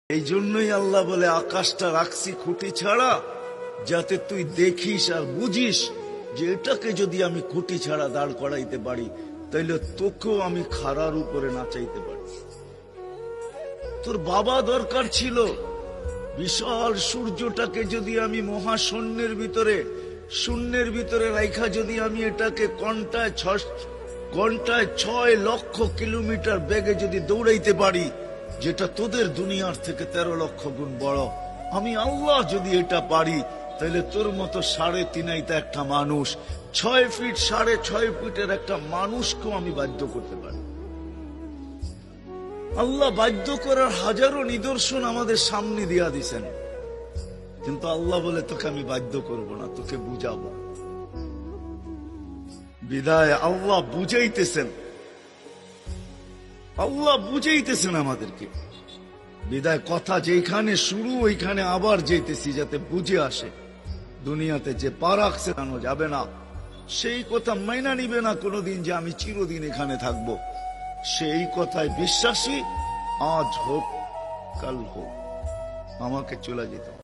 এই জন্যই আল্লাহ বলে আকাশটা রাখছি খুঁটি ছাড়া, যাতে তুই দেখিস আর বুঝিস যে এটাকে যদি আমি খুঁটি ছাড়া দাঁড় করাইতে পারি, তাইলে তোকেও আমি খাড়ার উপরে নাচাইতে পারি। তোর বাবা দরকার ছিল বিশাল সূর্যটাকে যদি আমি মহাশূন্যের ভিতরে শূন্যের ভিতরে রাইখা যদি আমি এটাকে ঘন্টায় 6 লক্ষ কিলোমিটার বেগে যদি দৌড়াইতে পারি, যেটা তোদের দুনিয়ার থেকে 13 লক্ষ গুণ বড়, আমি আল্লাহ যদি এটা পারি, তাহলে তোর মতো 3.5 একটা মানুষ, 6 ফিট 6.5 ফিটের একটা মানুষকেও আমি বাধ্য করতে পারি। আল্লাহ বাধ্য করার হাজারো নিদর্শন আমাদের সামনে দিয়া দিছেন, কিন্তু আল্লাহ বলে তোকে আমি বাধ্য করব না, তোকে বুঝাবো। বিদায় আল্লাহ বুঝাইতেছেন আমাদেরকে। বিদায় কথা যেখানে শুরু ওইখানে আবার যেতেছি, যাতে বুঝে আসে। দুনিয়াতে যে পা রাখছে জানো যাবে না, সেই কথা মাইনা নিবে না কোনোদিন যে আমি চিরদিন এখানে থাকবো। সেই কথায় বিশ্বাসী, আজ হোক কাল হোক আমাকে চলে যেতে হবে।